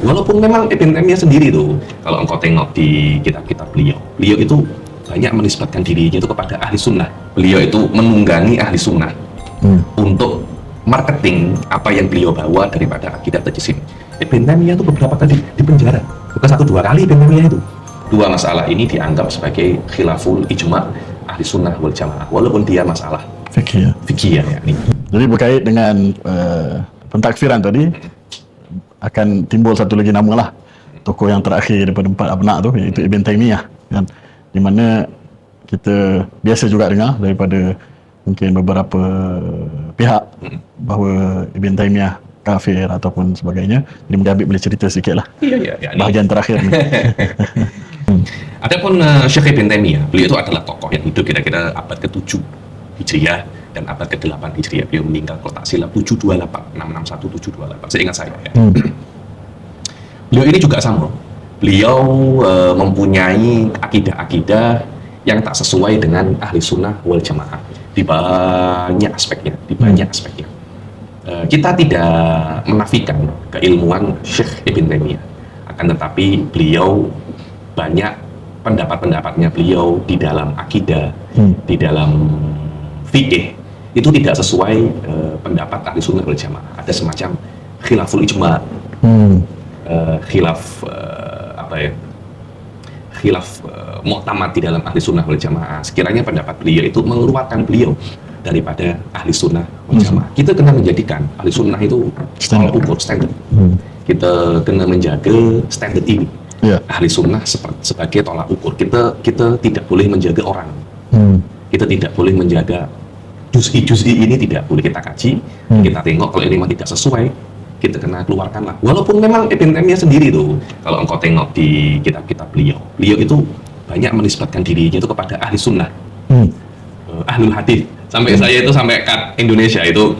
Walaupun memang Ibn Taimiyah sendiri tuh, kalau engkau tengok di kitab-kitab beliau itu banyak menisbatkan dirinya itu kepada ahli sunnah. Beliau itu menunggangi ahli sunnah untuk marketing apa yang beliau bawa daripada akidah tajsim. Ibn Taimiyah itu beberapa kali di penjara, bukan 1-2 kali Ibn Taimiyah itu. Dua masalah ini dianggap sebagai khilaful ijma' ahli sunnah wal jamaah, walaupun dia masalah fikih ya. Jadi berkait dengan pentakfiran tadi, akan timbul satu lagi nama lah, tokoh yang terakhir daripada 4 abna' tu, iaitu Ibn Taimiyah kan, di mana kita biasa juga dengar daripada mungkin beberapa pihak bahawa Ibn Taimiyah kafir ataupun sebagainya. Jadi mungkin Habib boleh cerita sikit lah bahagian terakhir ni. Adapun Syekh Ibn Taimiyah, beliau itu adalah tokoh yang hidup kira-kira abad ke-7 Hijriah dan abad ke-8 Hijriah. Beliau meninggal kalau tak silap 728, 661 728, seingat saya ya. Beliau ini juga sama. Beliau mempunyai akidah-akidah yang tak sesuai dengan ahli sunnah wal jamaah di banyak aspeknya, kita tidak menafikan keilmuan Syekh Ibn Taimiyah, akan tetapi beliau banyak pendapat-pendapatnya beliau di dalam akidah, di dalam fikih itu tidak sesuai pendapat ahli sunnah wal jamaah. Ada semacam khilaful ijma', khilaf mu'tamad di dalam ahli sunnah wal jamaah. Sekiranya pendapat beliau itu mengeluarkan beliau daripada ahli sunnah wal jamaah. Kita kena menjadikan ahli sunnah itu tolak ukur, standar. Kita kena menjaga standar ini. Ahli sunnah sebagai tolak ukur. Kita tidak boleh menjaga orang. Kita tidak boleh menjaga juz'i ini, tidak boleh kita kaji. Kita tengok kalau ini memang tidak sesuai, kita kena keluarkan lah. Walaupun memang Ibn Taimiyah sendiri tuh, kalau engkau tengok di kitab-kitab beliau itu banyak menisbatkan dirinya itu kepada ahli sunnah, ahlul hadis. Sampai saya itu sampai kat Indonesia itu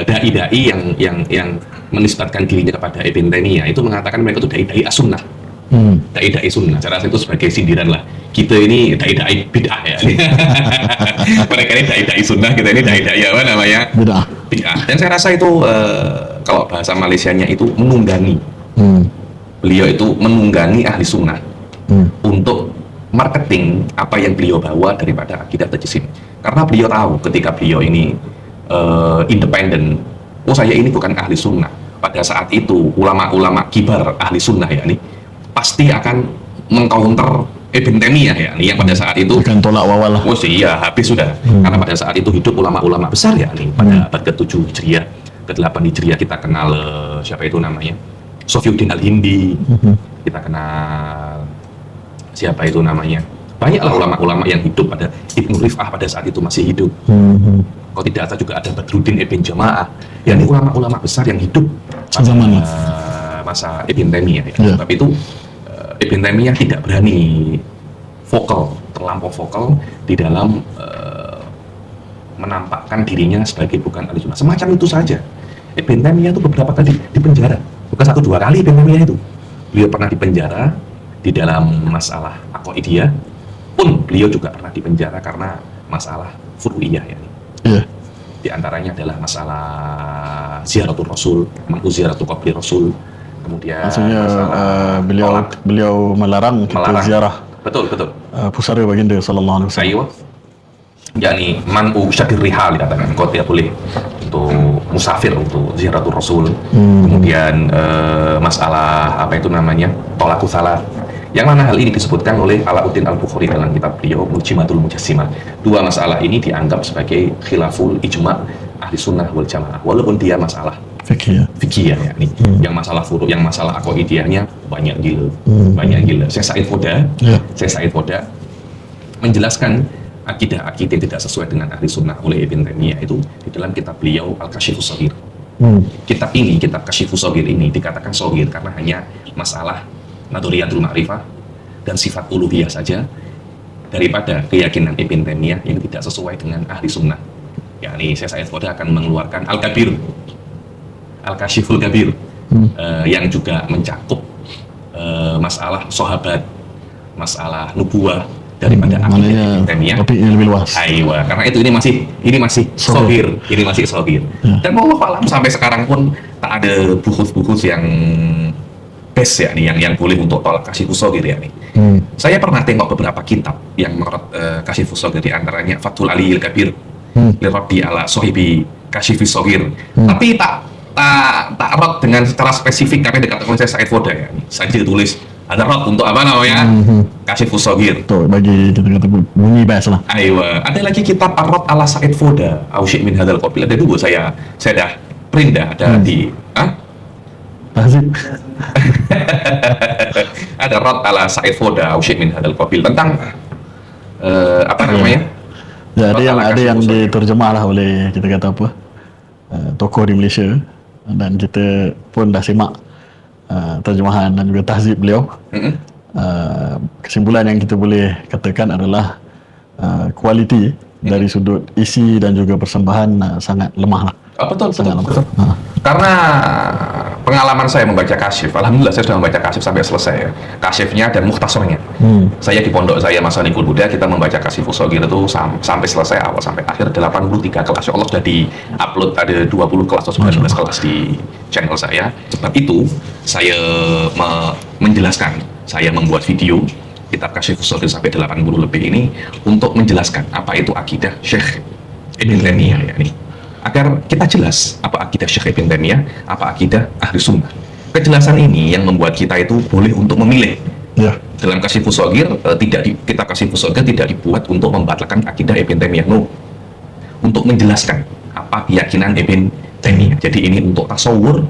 dai-dai yang menisbatkan dirinya kepada Ibn Taimiyah itu mengatakan mereka itu dai-dai as-sunnah. Dai-dai sunnah. Saya rasa itu sebagai sindiran lah. Kita ini dai-dai bid'ah ya. Mereka ini dai-dai sunnah, kita ini dai-dai apa namanya? Bid'ah. Dan saya rasa itu kalau bahasa Malaysianya itu menunggangi. Beliau itu menunggangi ahli sunnah untuk marketing apa yang beliau bawa daripada akidah tajsim. Karena beliau tahu ketika beliau ini independen, saya ini bukan ahli sunnah. Pada saat itu ulama-ulama kibar ahli sunnah ya nih pasti akan mengcounter Ibn Taimiyah ya nih, yang pada saat itu akan tolak wawal lah. Iya, habis sudah. Karena pada saat itu hidup ulama-ulama besar ya nih pada abad ke-7 Hijriah, ke-8 Hijriah. Kita kenal siapa itu namanya? Sofyuddin Al-Hindi. Kita kenal siapa itu namanya? Banyaklah ulama-ulama yang hidup pada Ibnu Rif'ah pada saat itu masih hidup. Kalau tidak salah juga ada Badruddin Ibn Jama'ah. Ya, ini ulama-ulama besar yang hidup pada masa Ibn Taimiyah ya. Tapi itu Ibn Taimiyah tidak berani terlampau vokal di dalam menampakkan dirinya sebagai bukan ahli sunnah. Semacam itu saja. Ibn Taimiyah itu beberapa kali di penjara, bukan 1-2 kali Ibn Taimiyah itu. Beliau pernah di penjara di dalam masalah aqaidiyah, pun beliau juga pernah di penjara karena masalah furu'iyah ya. Di antaranya adalah masalah ziaratul Rasul, mampu ziaratul qabri Rasul. Kemudian maksudnya beliau melarang kita ziarah. Betul. Pusara baginda sallallahu alaihi wasallam. Aywa. Yakni man'u syadir rihal dikatakan, kau tidak boleh untuk musafir untuk ziaratul Rasul. Kemudian masalah apa itu namanya? Tolakul salat. Yang mana hal ini disebutkan oleh Alauddin Al-Bukhari dalam kitab beliau Mujimatul Mujassimah. Dua masalah ini dianggap sebagai khilaful ijma' ahli sunnah wal jamaah, walaupun dia masalah fikih ya nih. Yang masalah furu', yang masalah aqaidiyahnya banyak gila. Syekh Said Foda menjelaskan akidah-akidah yang tidak sesuai dengan ahli sunnah oleh Ibn Taimiyah itu di dalam kitab beliau Al-Kashifus Shaghir. Kitab Kashifus Shaghir ini dikatakan shaghir karena hanya masalah nadhariyatul ma'rifah dan sifat uluhiyah saja daripada keyakinan Ibn Taimiyah yang tidak sesuai dengan ahli sunnah. Yakni Syekh Said Foda akan mengeluarkan Al-Kabir, Al-Kashiful Kabir, yang juga mencakup masalah sahabat, masalah nubuwah daripada akidah Ibn Taimiyah. Tapi ini lebih luas. Aywa, karena itu ini masih shaghir, ini masih shaghir. Dan wallahu a'lam sampai sekarang pun tak ada buku-buku yang best ya nih yang boleh untuk tolak Kashifus Shaghir ya nih. Saya pernah tengok beberapa kitab yang menurut Kashifus Shaghir, di antaranya Fathul Aliyil Kabir, Lirabbi ala Sohibi Kashifus Shaghir. Tapi tak rot dengan secara spesifik kami dekat dengan saya Said Foda ya. Saya tulis ada rot untuk apa namanya Kashifus Shaghir. Tuh bagi kita kata bunyi best lah. Aywa, ada lagi kitab Ar-Rad ala Said Foda, Ausyik min Hadal Qabil. Ada dulu saya dah print dah ada di Tahzib. ada Rad ala Said Foda, Ausyik min Hadal Qabil tentang apa namanya? Ya, ada yang Kashifus Shaghir. diterjemah lah oleh kita kata apa tokoh di Malaysia, dan kita pun dah simak terjemahan dan juga tahzib beliau. Kesimpulan yang kita boleh katakan adalah kualiti dari sudut isi dan juga persembahan sangat lemah lah. Betul. Betul. Karena pengalaman saya membaca Kasyif, alhamdulillah saya sudah membaca Kasyif sampai selesai ya. Kasyifnya dan mukhtasornya. Saya di pondok saya Mas Anikul Huda, kita membaca Kashifus Shaghir itu sampai selesai, awal sampai akhir 83 kelas. Ya Allah sudah di-upload ada 20 kelas atau 19 kelas di channel saya. Sebab itu saya menjelaskan, saya membuat video kitab Kashifus Shaghir sampai 80 lebih ini untuk menjelaskan apa itu akidah Syekh Ibn Taimiyah ya nih. Agar kita jelas apa akidah Syekh Ibn Taimiyah, apa akidah Ahli Sunnah. Kejelasan ini yang membuat kita itu boleh untuk memilih. Ya. Dalam Kashifus Shaghir kitab Kashifus Shaghir tidak dibuat untuk membatalkan akidah Ibn Taimiyah, no. Untuk menjelaskan apa keyakinan Ibn Taimiyah. Jadi ini untuk tasawur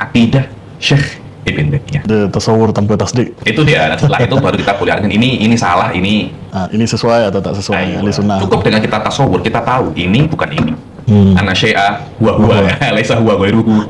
akidah Syekh Ibn Taimiyah. Ada tasawur tanpa tasdik. Itu dia. Setelah itu baru kita boleh artikan ini salah, ini Ini sesuai atau tak sesuai Ahli Sunnah. Cukup dengan kita tasawur, kita tahu ini bukan ini. Ana syai'a huwa laisa huwa ghairuhu.